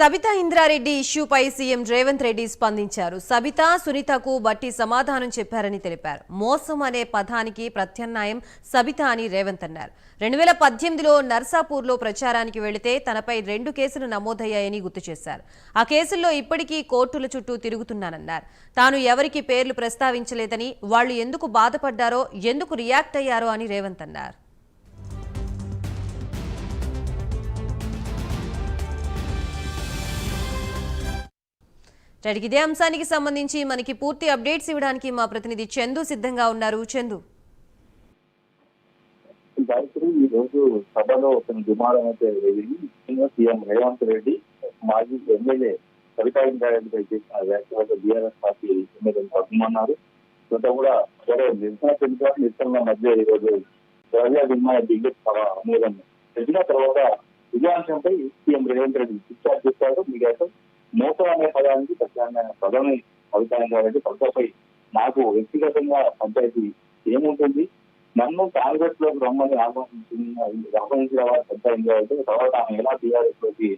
Sabitha Indra Reddy ఇష్యూపై CM Revanth Reddy స్పందించారు. సబితా సునీతకు బట్టి సమాధానం చెప్పారని తెలిపారు. మోసం అనే పదానికి ప్రత్యామ్నాయం సబితా అని రేవంత్ అన్నారు. 2018లో నర్సాపూర్లో ప్రచారానికి వెళితే తనపై 2 కేసులు నమోదయ్యాయని గుర్తు చేశారు. ఆ కేసుల్లో ఇప్పటికీ కోర్టుల చుట్టూ తిరుగుతున్నానన్నారు. తాను ఎవరికి పేర్లు ప్రస్తావించలేదని, వాళ్లు ఎందుకు బాధపడ్డారో, ఎందుకు రియాక్ట్ అయ్యారో అని రేవంత్ అన్నారు. ఇదే అంశానికి సంబంధించి మనకి పూర్తి అప్డేట్స్ ఇవ్వడానికి మా ప్రతినిధి చందు సిద్ధంగా ఉన్నారు. చందు, ఈ రోజు సభలో ఒక దుమారం అయితే జరిగింది. సీఎం రేవంత్ రెడ్డి మాజీ ఎమ్మెల్యే సబితా ఇంద్రారెడ్డిపై చేసిన వ్యాఖ్యలతో బీఆర్ఎస్ పార్టీ ఎమ్మెల్యేలు పడుతున్నారు. కూడా నిరసన మధ్య ఈ రోజు ప్రజా విమాన దిగ్గజ సభ ఆమోదం తెలిసిన తర్వాత విజయాంశంపై సీఎం రేవంత్ రెడ్డి డిశ్చార్జ్ చేశారు. మీడియాతో మోసం అనే పదానికి ప్రత్యామ్నాయ పదవి సబితా ఇంద్రారెడ్డి పదవిపై నాకు వ్యక్తిగతంగా పంచాయతీ ఏముంటుంది, నన్ను కాంగ్రెస్ లోకి రమ్మని ఆహ్వానించిన వారు సబితా ఇంద్రారెడ్డి తర్వాత ఆమె ఎలా టీఆర్ఎస్ లోకి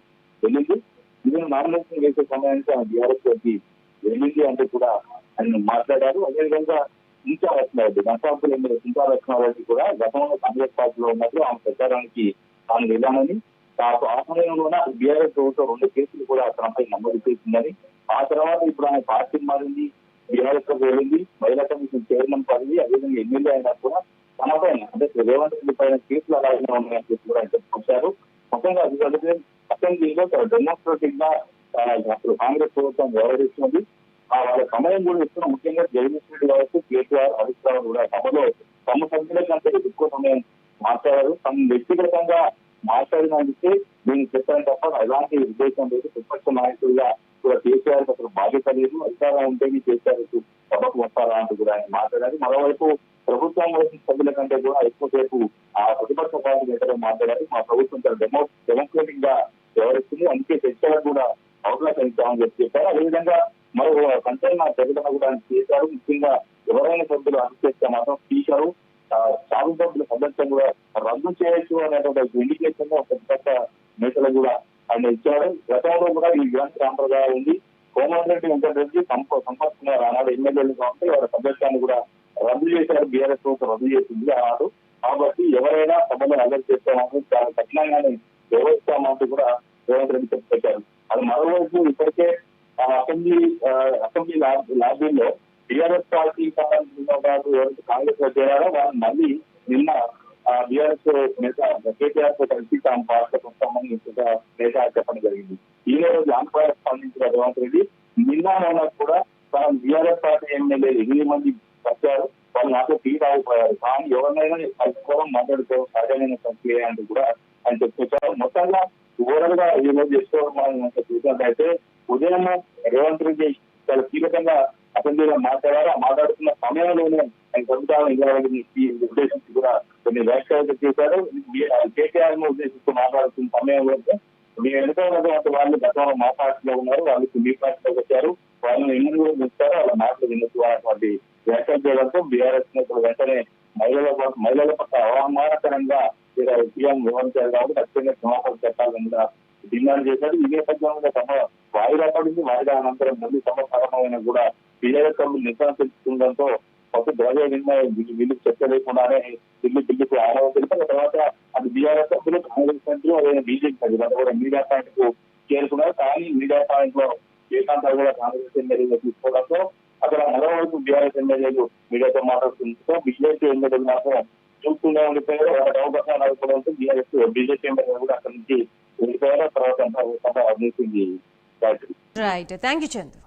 వెళ్ళింది, ఇది నామినేషన్ వేసే సమయానికి ఆమె టీఆర్ఎస్ లోకి వెళ్ళింది అంటే కూడా ఆయన మాట్లాడారు. అదేవిధంగా ఇంకా రత్నారెడ్డి నర్సాపూర్ ఎమ్మెల్యే ఇంకా రత్నారెడ్డి కూడా గతంలో కాంగ్రెస్ పార్టీలో ఉన్నప్పుడు ఆమె ప్రచారానికి తాను వెళ్ళానని, ఆ సమయంలోనే బీఆర్ఎస్ ప్రభుత్వం 2 కేసులు కూడా తనపై నమోదు చేసిందని, ఆ తర్వాత ఇప్పుడు ఆమె పార్టీ మారింది, బీఆర్ఎస్ లోకి వెళ్ళింది, మహిళా కమిషన్ చైర్మన్ పదవి, అదేవిధంగా ఎమ్మెల్యే అయినా కూడా తన పైన అంటే రేవంత్ రెడ్డి పైన కేసులు అలాగే ఉన్నాయని చెప్పి కూడా చెప్పుకొచ్చారు. మొత్తంగా అసెంబ్లీలో డెమోక్రటిక్ గా అప్పుడు కాంగ్రెస్ ప్రభుత్వం వ్యవహరిస్తుంది. వాళ్ళ సమయం కూడా ఇస్తున్న ముఖ్యంగా జగదీష్ రెడ్డి కావచ్చు, కేసీఆర్, హరీష్ రావు కూడా సభలో తమ సభ్యుల కంటే ఎక్కువ సమయం మాట్లాడారు. తమ వ్యక్తిగతంగా మాట్లాడినందుకే దీన్ని చెప్పాను తప్ప ఎలాంటి ఉద్దేశం లేదు. ప్రతిపక్ష నాయకులుగా కూడా కేసీఆర్ అసలు బాధ్యత లేదు, అధికారం ఉంటేనే కేసీఆర్ సభకు వస్తారా అంటూ కూడా ఆయన మాట్లాడారు. మరోవైపు ప్రభుత్వం సభ్యుల కంటే కూడా ఎక్కువసేపు ఆ ప్రతిపక్ష పార్టీ నేతలు మాట్లాడారు. మా ప్రభుత్వం డెమోక్రటిక్ గా వ్యవహరిస్తుంది, అందుకే చర్చలకు కూడా అవకాశం ఇస్తామని చెప్పారు. అదేవిధంగా మరో సంచలన ప్రకటన కూడా ఆయన చేశారు. ముఖ్యంగా ఎవరైనా సభ్యులు అనుసరిస్తే మాత్రం స్పీకరు శాసన సభ్యుల సదస్యం కూడా రద్దు చేయొచ్చు అనేటువంటి ఇండికేషన్ ప్రతిపక్ష నేతలు కూడా ఆయన ఇచ్చారు. గతంలో కూడా ఈ గ్రంథ సాంప్రదాయం ఉంది. కోమటిరెడ్డి వెంకటరెడ్డి సంపర్కున్న ఆనాడు ఎమ్మెల్యేలు కాబట్టి వాళ్ళ సదస్యాన్ని కూడా రద్దు చేశారు. బీఆర్ఎస్ ప్రభుత్వం రద్దు చేసింది ఆనాడు. కాబట్టి ఎవరైనా సభలో అల్లరి చేస్తామంటూ చాలా కఠినంగానే వ్యవహరిస్తామంటూ కూడా రేవంత్ రెడ్డి చెప్పారు. అది మరోవైపు ఇప్పటికే అసెంబ్లీ లాబీల్లో టీఆర్ఎస్ పార్టీ సంబంధించిన ఎవరైతే కాంగ్రెస్ లో చేరారో వాళ్ళు మళ్ళీ నిన్న బీఆర్ఎస్ నేత కేటీఆర్ తో కలిసి తాము పార్టీలకు వస్తామని నేత చెప్పడం జరిగింది. ఈ రోజు ఆంధ్రప్రదేశ్ స్పందించిన రేవంత్ రెడ్డి నిన్న కూడా తాను బీఆర్ఎస్ పార్టీ ఎమ్మెల్యే 8 మంది వచ్చారు, వాళ్ళు నాతో టీ తాగిపోయారు, కానీ ఎవరినైనా కలుసుకోవడం మాట్లాడుకోవడం సహజమైన ప్రక్రియ అంటూ కూడా ఆయన చెప్పుకొచ్చారు. మొత్తంగా ఓవరాల్ గా ఈ రోజు చేసుకోవడం చూసినట్లయితే ఉదయం రేవంత్ రెడ్డి చాలా కీలకంగా అసెంబ్లీలో మాట్లాడారు. మాట్లాడుతున్న సమయంలోనే ఆయన ప్రభుత్వం ఉద్దేశించి కూడా కొన్ని వ్యాఖ్యలు చేశారు. కేటీఆర్ ను ఉద్దేశిస్తూ మాట్లాడుతున్న సమయంలో మీ వెనుక ఉన్నటువంటి వాళ్ళు గతంలో మా పార్టీలో ఉన్నారు, వాళ్ళు మీ పార్టీలోకి వచ్చారు, వాళ్ళని ఎన్ని కూడా చూస్తారు, వాళ్ళ మాటలు విన్నట్టు అనేటువంటి వ్యాఖ్యలు చేయడంతో బీఆర్ఎస్ నేతలు వెంటనే మహిళల పట్ల అవమానకరంగా సీఎం వివరించారు కాబట్టి ఖచ్చితంగా క్షమాపణ చెప్పాలని కూడా డిమాండ్ చేశారు. ఈ నేపథ్యంలో సభ వాయిదా పడింది. వాయిదా అనంతరం మళ్ళీ సభ ప్రారంభమైన కూడా బీఆర్ఎస్ సభ్యులు నిరసన తెలుసుకోవడంతో కొత్త ద్రవ్య నిర్ణయం బిల్లు చర్చ లేకుండానే బిల్లుకు ఆమోదం తెలిపారు. తర్వాత అది బీఆర్ఎస్ సభ్యులు, కాంగ్రెస్ సభ్యులు, అదే బీజేపీ సభ్యులు కూడా మీడియా పాయింట్ కు చేరుకున్నారు. కానీ మీడియా పాయింట్ లో శ్రీకాంత్ కూడా కాంగ్రెస్ ఎమ్మెల్యేలు తీసుకోవడంతో అక్కడ మరోవైపు బీఆర్ఎస్ ఎమ్మెల్యేలు మీడియాతో మాట్లాడుతుండటంతో బీజేపీ ఎమ్మెల్యేలు మాత్రం చూస్తూనే ఉండిపోయారు. వాళ్ళ అవకాశాలు ఆడుకోవడంతో బీజేపీ ఎమ్మెల్యేలు కూడా అక్కడి నుంచి వెళ్ళిపోయారు. తర్వాత సభ ముగిసింది. Right, thank you Chandra.